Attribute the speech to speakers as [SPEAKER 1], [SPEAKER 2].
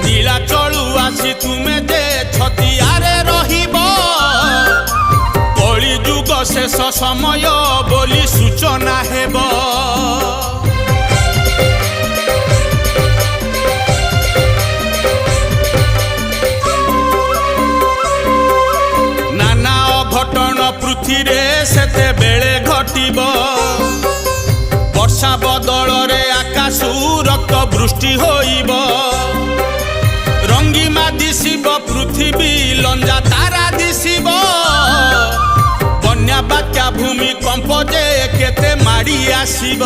[SPEAKER 1] नीलाचलू आसी तुमे जे छतियारे रहिब कली जुग शेष समय बोली सूचना हेब नाना अघटन पृथ्वी सेते बेले घटिब वर्षा बदल रे आकाशु रक्त वृष्टि होइब रंगीमा दिशिब पृथ्वी लंजा तारा दिशिब बन्या बात्या भूमि कंप जे केते माड़ी आसिब।